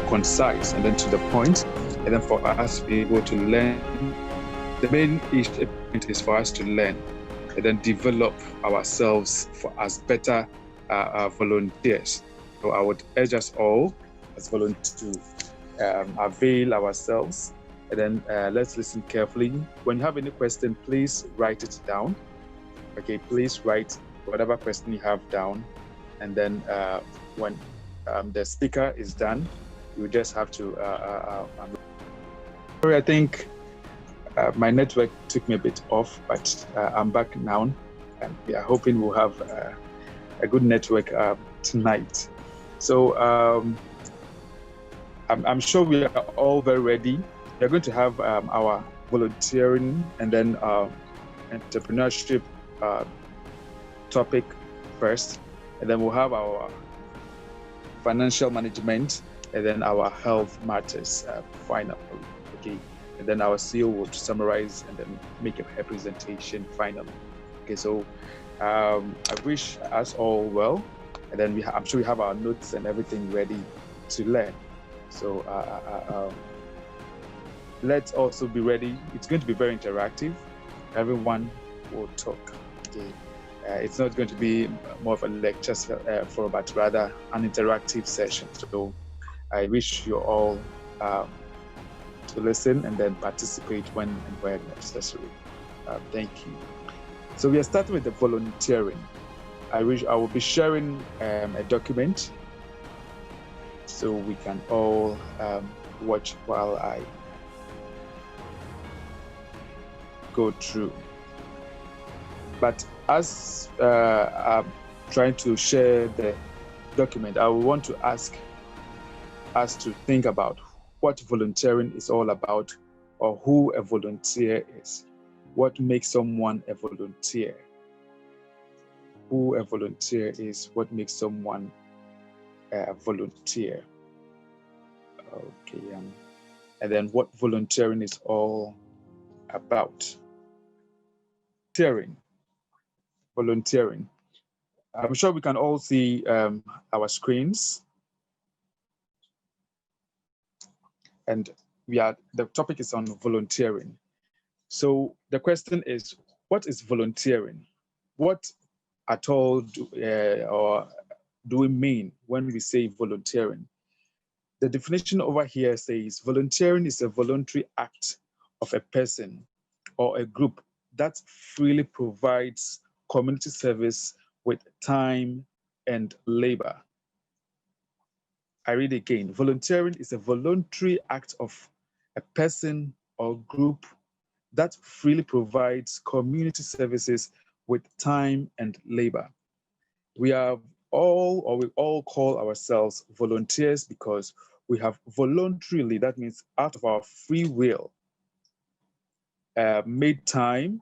concise and then to the point, and then for us to be able to learn. The main point is for us to learn and then develop ourselves as better volunteers. So I would urge us all as volunteers to avail ourselves, and then let's listen carefully. When you have any question, please write it down. Okay, please write whatever question you have down, and then when the speaker is done, you just have to. Sorry, I think my network took me a bit off, but I'm back now, and we are hoping we'll have a good network tonight. So I'm sure we are all very ready. We are going to have our volunteering and then entrepreneurship topic first, and then we'll have our financial management, and then our health matters finally. Okay, and then our CEO will summarize and then make a presentation finally. Okay, so I wish us all well, and then I'm sure we have our notes and everything ready to learn. So let's also be ready. It's going to be very interactive. Everyone will talk. Okay. It's not going to be more of a lecture for, but rather an interactive session. So I wish you all to listen and then participate when and where necessary. Thank you. So we are starting with the volunteering. I will be sharing a document so we can all watch while I go through. But as I'm trying to share the document, I want to ask us to think about what volunteering is all about, or who a volunteer is. What makes someone a volunteer? Who a volunteer is, what makes someone a volunteer? Okay, and then what volunteering is all about. Volunteering. I'm sure we can all see our screens. And the topic is on volunteering. So the question is, what is volunteering? What at all do we mean when we say volunteering? The definition over here says volunteering is a voluntary act of a person or a group that freely provides community service with time and labor. I read again. Volunteering is a voluntary act of a person or group that freely provides community services with time and labor. We all call ourselves volunteers because we have voluntarily, that means out of our free will, made time,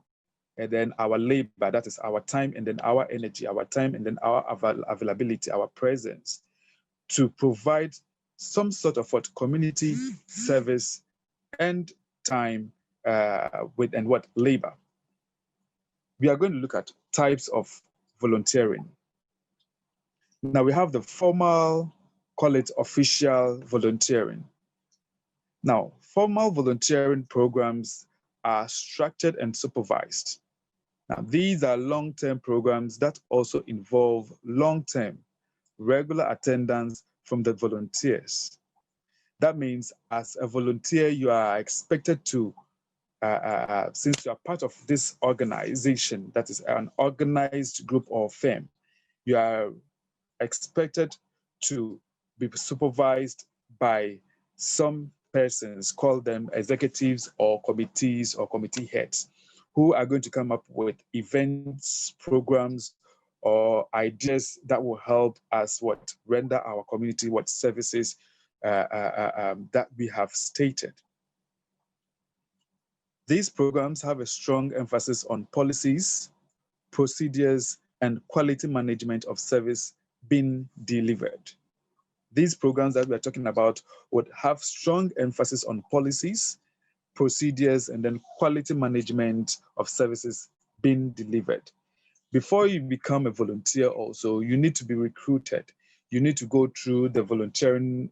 and then our labor, that is our time and then our energy, our time and then our availability, our presence, to provide some sort of community service and time with labor. We are going to look at types of volunteering. Now we have the formal, call it official volunteering. Now, formal volunteering programs are structured and supervised. Now, these are long-term programs that also involve long-term, regular attendance from the volunteers. That means as a volunteer, you are expected to, since you are part of this organization, that is an organized group or firm, you are expected to be supervised by some persons, call them executives or committees or committee heads, who are going to come up with events, programs, or ideas that will help us render our community services that we have stated. These programs have a strong emphasis on policies, procedures, and quality management of service being delivered. These programs that we're talking about would have strong emphasis on policies, procedures, and then quality management of services being delivered. Before you become a volunteer also, you need to be recruited. you need to go through the volunteering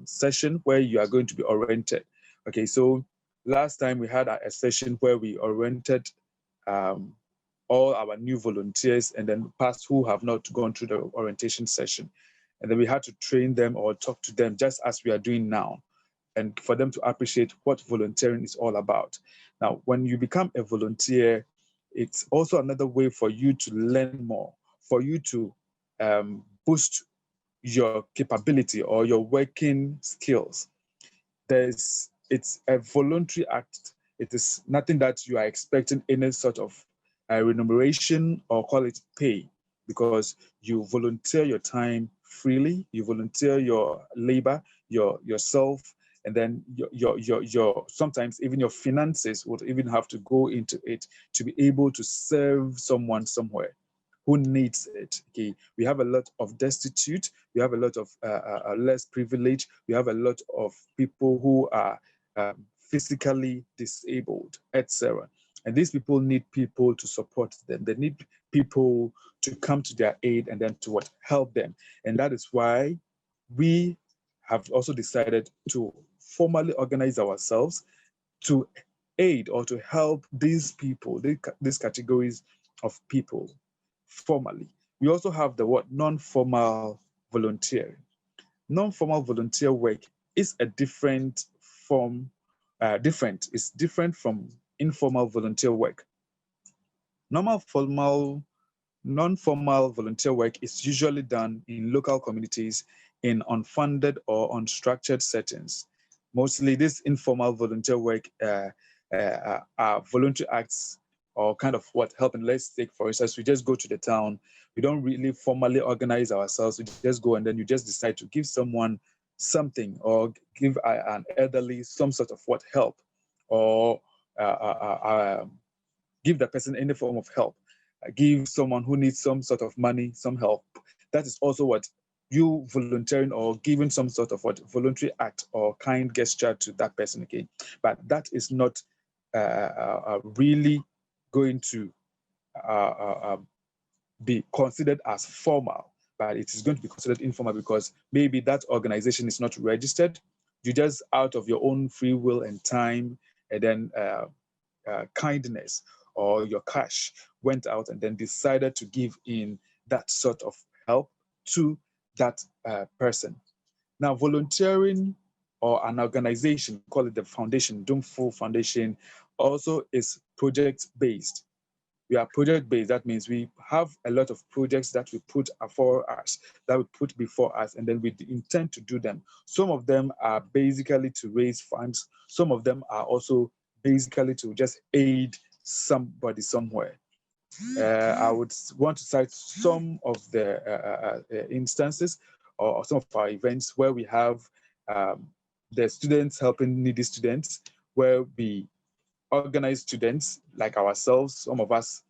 session where you are going to be oriented. Okay, so last time we had a session where we oriented all our new volunteers and then past who have not gone through the orientation session. And then we had to train them or talk to them just as we are doing now, and for them to appreciate what volunteering is all about. Now, when you become a volunteer, it's also another way for you to learn more, for you to boost your capability or your working skills. It's a voluntary act. It is nothing that you are expecting any sort of remuneration or call it pay, because you volunteer your time freely, you volunteer your labor, yourself, and then your sometimes even your finances would even have to go into it to be able to serve someone somewhere who needs it. Okay, we have a lot of destitute, we have a lot of less privileged, we have a lot of people who are physically disabled, etc. And these people need people to support them. They need people to come to their aid and then to help them. And that is why we have also decided to formally organize ourselves to aid or to help these people, these categories of people formally. We also have the word non-formal volunteering. Non-formal volunteer work is a different form, it's different from informal volunteer work. Non-formal volunteer work is usually done in local communities in unfunded or unstructured settings. Mostly this informal volunteer work are voluntary acts or kind of helping. Let's take, for instance, we just go to the town. We don't really formally organize ourselves. We just go and then you just decide to give someone something or give an elderly some sort of help, or give that person any form of help. Give someone who needs some sort of money some help. That is also what you volunteering or giving some sort of voluntary act or kind gesture to that person. Okay, but that is not really going to be considered as formal, but it is going to be considered informal because maybe that organization is not registered. You just out of your own free will and time, and then kindness or your cash went out and then decided to give in that sort of help to that person. Now, volunteering or an organization, call it the foundation, Domfo Foundation, also is project-based. We are project-based. That means we have a lot of projects that we put before us, and then we intend to do them. Some of them are basically to raise funds. Some of them are also basically to just aid somebody somewhere. I would want to cite some of the instances or some of our events where we have the students helping needy students, where we organize students like ourselves, some of us,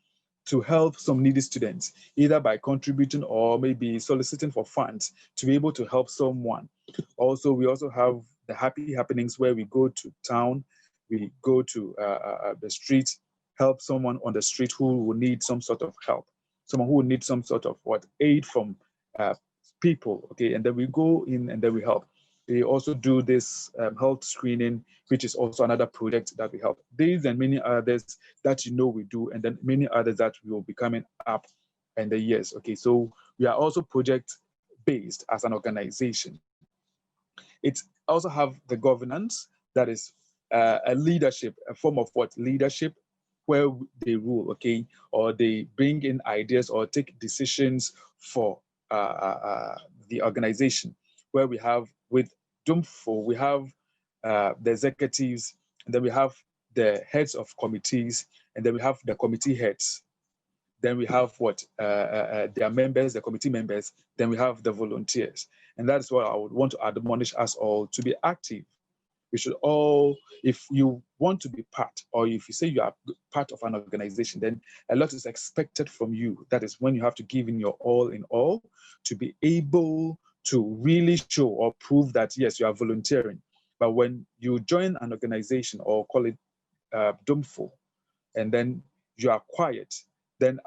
to help some needy students, either by contributing or maybe soliciting for funds to be able to help someone. Also, we also have the happy happenings where we go to town, we go to the street, help someone on the street who will need some sort of help, someone who will need some sort of aid from people, okay, and then we go in and then we help. They also do this health screening, which is also another project that we help. These and many others that we do, and then many others that we will be coming up in the years. Okay, so we are also project-based as an organization. It also have the governance, that is a leadership, a form of leadership, where they rule, okay, or they bring in ideas or take decisions for the organization, where we have with Domfo, we have the executives, and then we have the heads of committees, and then we have the committee heads. Then we have their members, the committee members. Then we have the volunteers. And that's what I would want to admonish us all to be active. We should all, if you want to be part, or if you say you are part of an organization, then a lot is expected from you. That is when you have to give in your all in all to be able to really show or prove that, yes, you are volunteering. But when you join an organization, or call it Domfo, and then you are quiet, then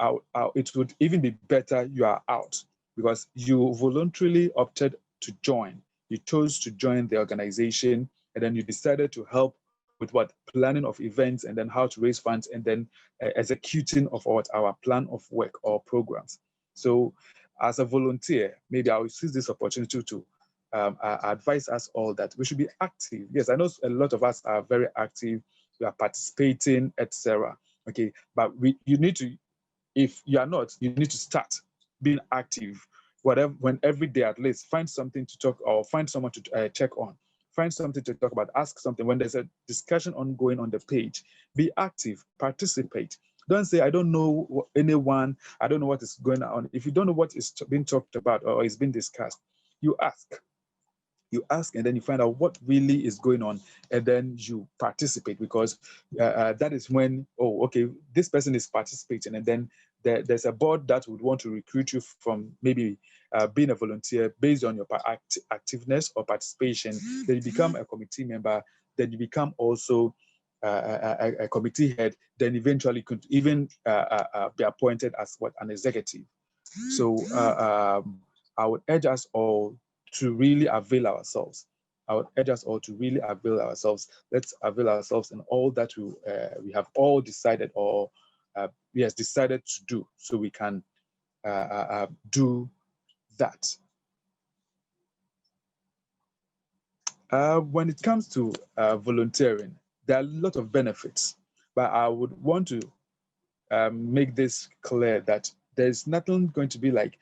it would even be better you are out. because you voluntarily opted to join. You chose to join the organization, and then you decided to help with what planning of events, and then how to raise funds, and then executing of what our plan of work or programs. So, as a volunteer, maybe I will seize this opportunity to advise us all that we should be active. Yes, I know a lot of us are very active. We are participating, etc. Okay, but you need to, if you are not, you need to start being active. Whatever, when every day at least, find something to talk, or find someone to check on. Find something to talk about. Ask something. When there's a discussion ongoing on the page, be active, participate. Don't say, I don't know anyone, I don't know what is going on. If you don't know what is being talked about or is being discussed, you ask. You ask, and then you find out what really is going on, and then you participate, because that is when, oh, okay, this person is participating, and then there's a board that would want to recruit you from maybe being a volunteer based on your activeness or participation. Then you become a committee member, then you become also a committee head, then eventually could even be appointed as what, an executive. So I would urge us all to really avail ourselves. I would urge us all to really avail ourselves. Let's avail ourselves in all that we have all decided, or yes, decided to do, so we can do that. When it comes to volunteering, there are a lot of benefits, but I would want to make this clear that there's nothing going to be like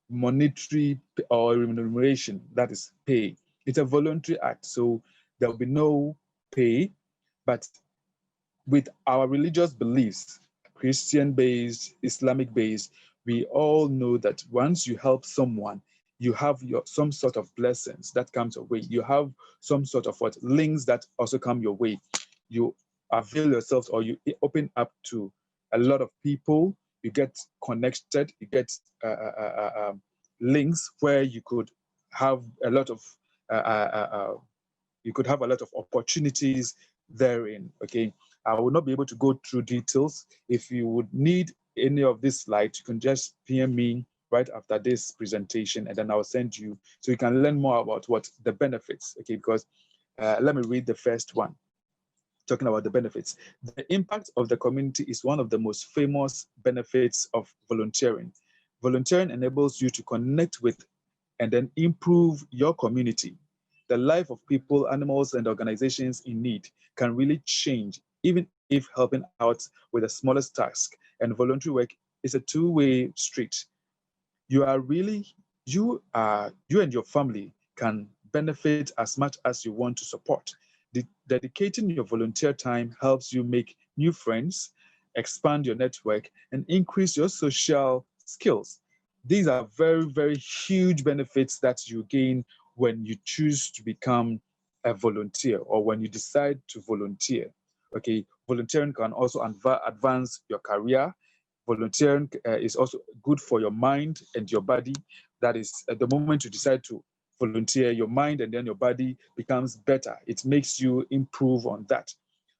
monetary or remuneration, that is pay. It's a voluntary act, so there will be no pay. But with our religious beliefs, Christian based, Islamic based, we all know that once you help someone, you have some sort of blessings that comes your way. You have some sort of what links that also come your way. You avail yourselves, or you open up to a lot of people. You get connected. You get links where you could have a lot of opportunities therein. Okay, I will not be able to go through details. If you would need any of this slides, you can just PM me right after this presentation, and then I'll send you, so you can learn more about what the benefits. Okay, because let me read the first one, talking about the benefits. The impact of the community is one of the most famous benefits of volunteering. Volunteering enables you to connect with and then improve your community. The life of people, animals, and organizations in need can really change, even if helping out with the smallest task. And voluntary work is a two-way street. You and your family can benefit as much as you want to support. Dedicating your volunteer time helps you make new friends, expand your network, and increase your social skills. These are very, very huge benefits that you gain when you choose to become a volunteer, or when you decide to volunteer. Okay, volunteering can also advance your career. Volunteering is also good for your mind and your body. That is, at the moment you decide to volunteer, your mind and then your body becomes better. It makes you improve on that.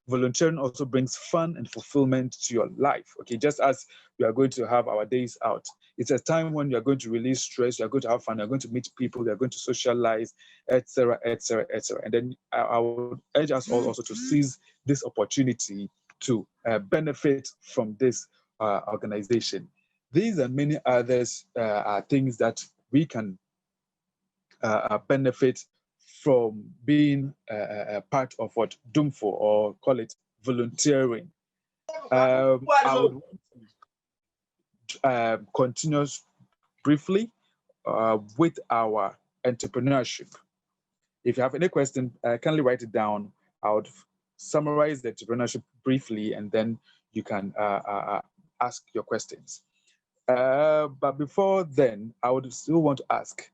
Volunteering also brings fun and fulfillment to your life. Okay, just as we are going to have our days out, it's a time when you're going to release stress, you're going to have fun, you're going to meet people, you're going to socialize, etc., etc., etc. And then I would urge us all also to seize this opportunity to benefit from this organization. These and many others are things that we can benefit from being a part of what Domfo, or call it volunteering. I would continue briefly with our entrepreneurship. If you have any question, kindly write it down. I would summarize the entrepreneurship briefly, and then you can ask your questions. But before then, I would still want to ask,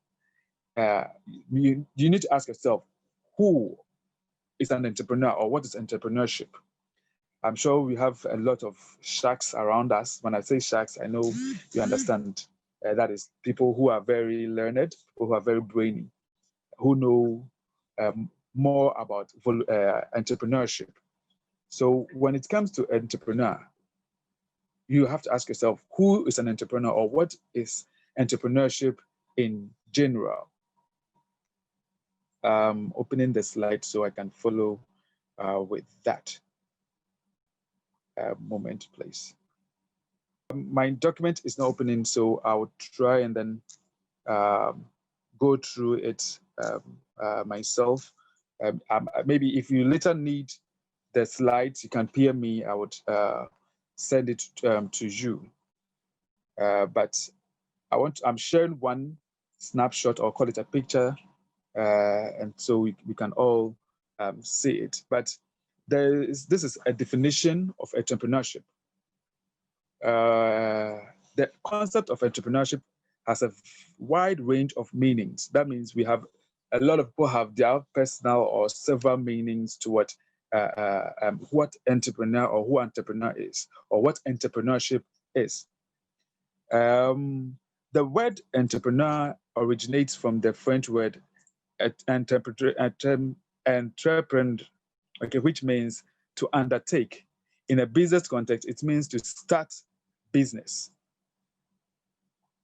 you need to ask yourself, who is an entrepreneur, or what is entrepreneurship? I'm sure we have a lot of sharks around us. When I say sharks, I know you understand. That is people who are very learned, people who are very brainy, who know more about entrepreneurship. So when it comes to entrepreneur, you have to ask yourself, who is an entrepreneur, or what is entrepreneurship in general? Opening the slide so I can follow with that. Moment, please. My document is not opening, so I'll try and then go through it myself. Maybe if you later need the slides, you can peer me. I would send it to you. But I'm sharing one snapshot, or call it a picture, and so we can all see it. But this is a definition of entrepreneurship. The concept of entrepreneurship has a wide range of meanings. That means we have a lot of people have their personal or several meanings to what entrepreneur or who entrepreneur is, or what entrepreneurship is. The word entrepreneur originates from the French word entreprendre, okay, which means to undertake. In a business context, it means to start business.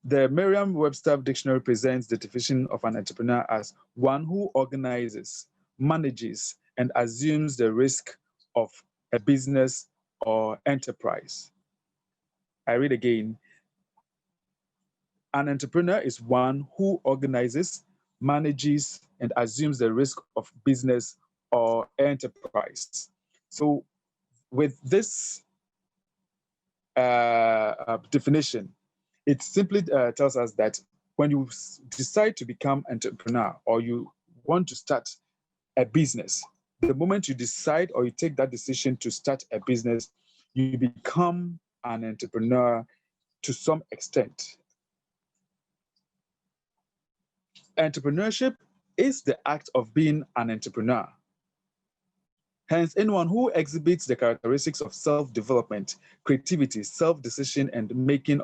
The Merriam-Webster dictionary presents the definition of an entrepreneur as one who organizes, manages, and assumes the risk of a business or enterprise. I read again. An entrepreneur is one who organizes, manages, and assumes the risk of business or enterprise. So with this definition, it simply tells us that when you decide to become an entrepreneur, or you want to start a business, the moment you decide or you take that decision to start a business, you become an entrepreneur to some extent. Entrepreneurship is the act of being an entrepreneur. Hence, anyone who exhibits the characteristics of self-development, creativity, self-decision, and making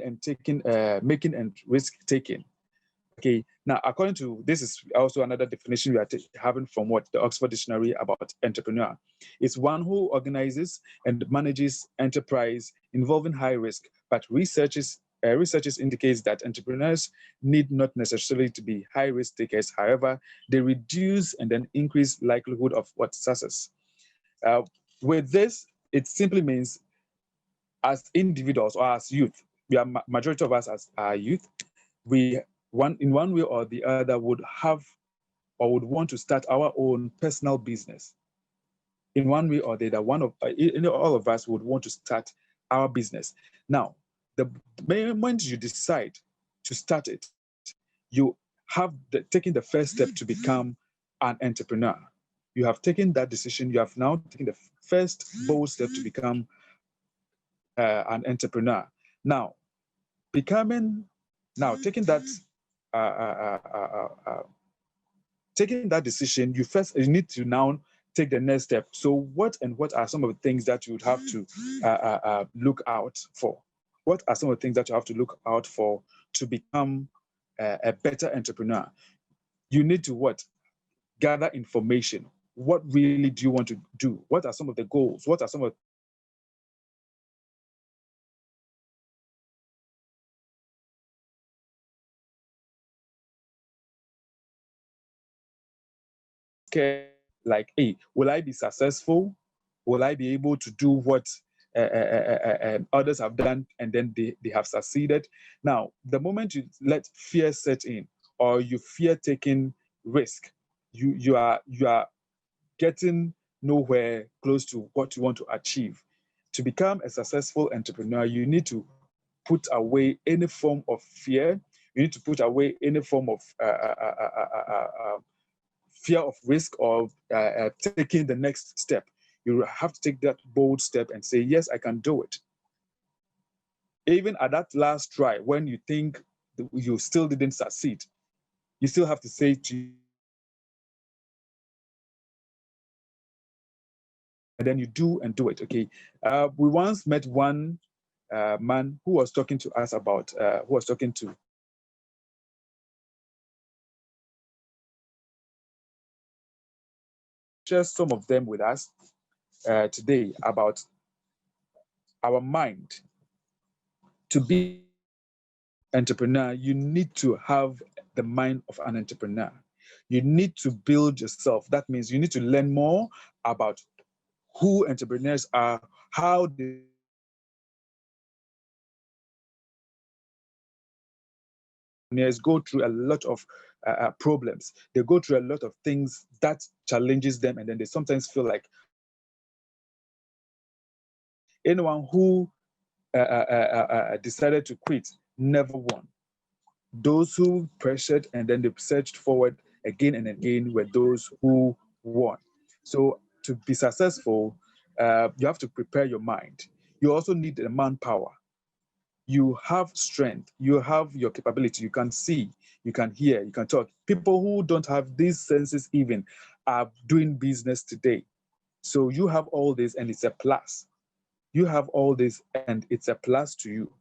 and risk-taking. Okay, now according to this is also another definition we are having from what the Oxford Dictionary about entrepreneur. It's one who organizes and manages enterprise involving high risk, but researches indicates that entrepreneurs need not necessarily to be high risk takers. However, they reduce and then increase likelihood of what success. With this, it simply means as individuals or as youth, we are majority of us as youth, we in one way or the other would have or would want to start our own personal business. In one way or the other, all of us would want to start our business. Now, the moment you decide to start it, you have taken the first step to become an entrepreneur. You have taken that decision. You have now taken the first bold step to become an entrepreneur. Now, taking that decision, you need to now take the next step. So what are some of the things that you would have to look out for? What are some of the things that you have to look out for to become a better entrepreneur? You need to gather information. What really do you want to do? What are some of the goals? What are some of like, hey, will I be successful? Will I be able to do what others have done and then they have succeeded? Now, the moment you let fear set in, or you fear taking risk, you are getting nowhere close to what you want to achieve. To become a successful entrepreneur, you need to put away any form of fear. You need to put away any form of fear of risk or taking the next step. You have to take that bold step and say, yes, I can do it. Even at that last try, when you think you still didn't succeed, you still have to say to you, and then you do it, okay? We once met one man who was talking to us about, share some of them with us today about our mind. To be an entrepreneur, you need to have the mind of an entrepreneur. You need to build yourself. That means you need to learn more about who entrepreneurs are, how they go through a lot of problems. They go through a lot of things that challenges them, and then they sometimes feel like anyone who decided to quit never won. Those who pressured and then they searched forward again and again were those who won. So to be successful, you have to prepare your mind. You also need the manpower. You have strength, you have your capability, you can see, you can hear, you can talk. People who don't have these senses even are doing business today. So you have all this and it's a plus. You have all this and it's a plus to you.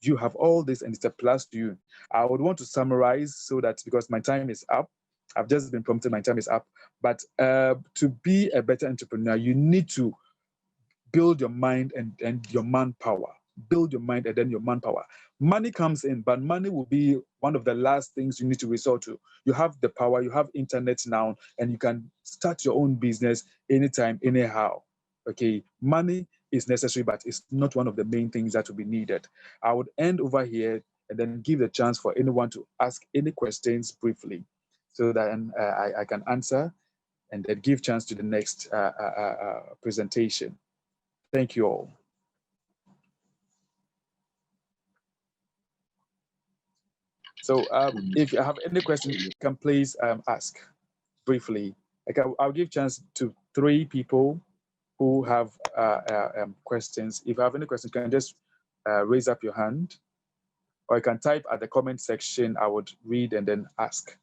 You have all this and it's a plus to you. I would want to summarize so that, because my time is up, I've just been prompted, my time is up. But to be a better entrepreneur, you need to build your mind and your manpower. Build your mind and then your manpower. Money comes in, but money will be one of the last things you need to resort to. You have the power, you have internet now, and you can start your own business anytime, anyhow. Okay, money is necessary, but it's not one of the main things that will be needed. I would end over here and then give the chance for anyone to ask any questions briefly so that I can answer and then give chance to the next presentation. Thank you all. So if you have any questions, you can please ask briefly. I'll give chance to 3 people who have questions. If you have any questions, you can just raise up your hand, or you can type at the comment section. I would read and then ask.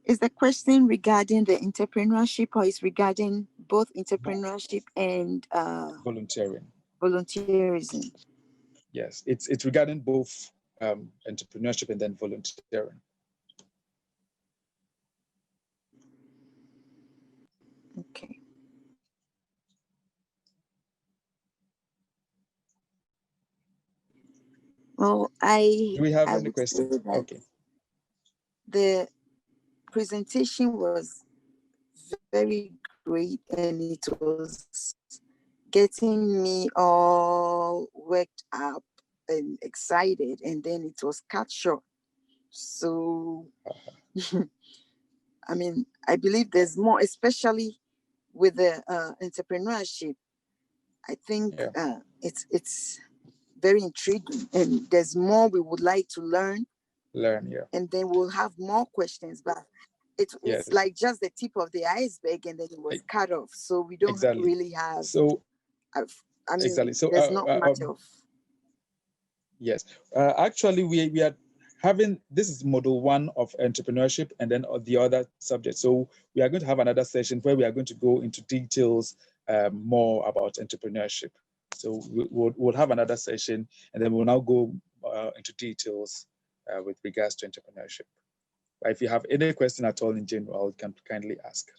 Is the question regarding the entrepreneurship, or is regarding both entrepreneurship and volunteering? Volunteerism. Yes, it's regarding both entrepreneurship and then volunteering. Okay. Well, Do we have any would questions? say that Okay. the presentation was very great, and it was getting me all worked up and excited, and then it was cut short. So, I mean, I believe there's more, especially with the entrepreneurship. I think it's very intriguing, and there's more we would like to learn. Yeah. And then we'll have more questions, but it's like just the tip of the iceberg, and then it was cut off. So we don't really have. So I mean, exactly. So there's not much of. Yes, actually, we are having, this is model 1 of entrepreneurship, and then the other subject. So we are going to have another session where we are going to go into details more about entrepreneurship. So we'll have another session, and then we'll now go into details with regards to entrepreneurship. But if you have any question at all in general, you can kindly ask.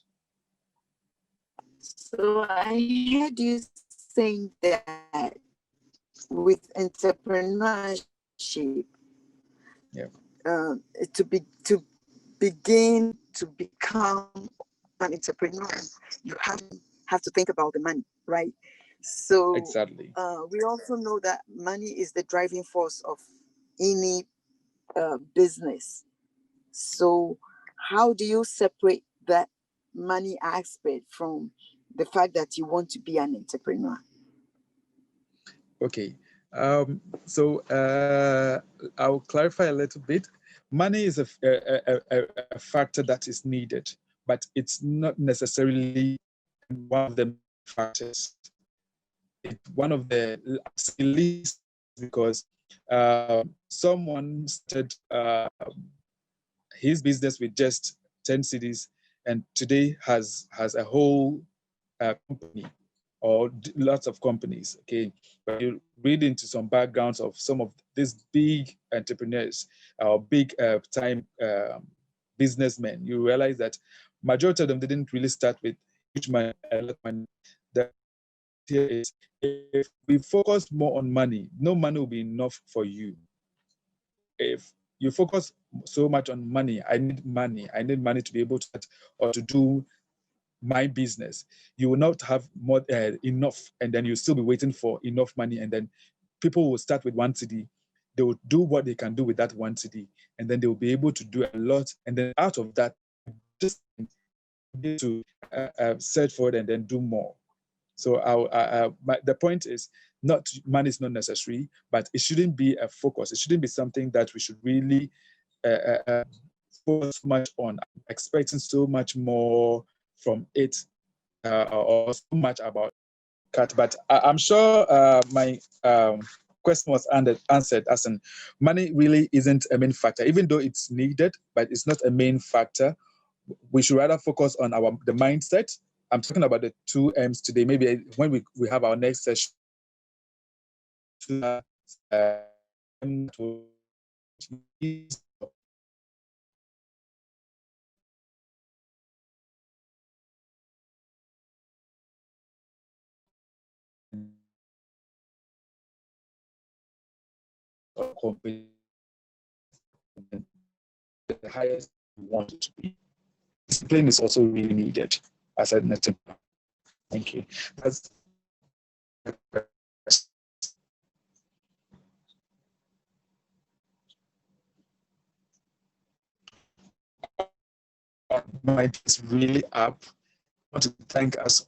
So I heard you saying that with entrepreneurship, to begin to become an entrepreneur, you have to think about the money, right? So exactly. We also know that money is the driving force of any business. So how do you separate that money aspect from the fact that you want to be an entrepreneur? Okay. So I'll clarify a little bit. Money is a factor that is needed, but it's not necessarily one of the factors. It's one of the least, because someone started his business with just 10 cities, and today has a whole company or lots of companies. Okay, but you read into some backgrounds of some of these big entrepreneurs or big time businessmen, you realize that majority of them didn't really start with huge money, a lot of money. The here is, if we focus more on money, no money will be enough for you. If you focus so much on money, I need money to be able to or to do my business, you will not have more enough, and then you'll still be waiting for enough money, and then people will start with 1 cedi. They will do what they can do with that 1 cedi, and then they will be able to do a lot, and then out of that, just need to search for it and then do more. So the point is, not money is not necessary, but it shouldn't be a focus. It shouldn't be something that we should really focus much on, expecting so much more from it, or so much about cut. But I'm sure my question was answered, as in money really isn't a main factor, even though it's needed, but it's not a main factor. We should rather focus on the mindset. I'm talking about the 2 M's today. Maybe when we have our next session, the highest we want it to be. Discipline is also really needed as a network. Thank you. That's my is really up. I want to thank us all.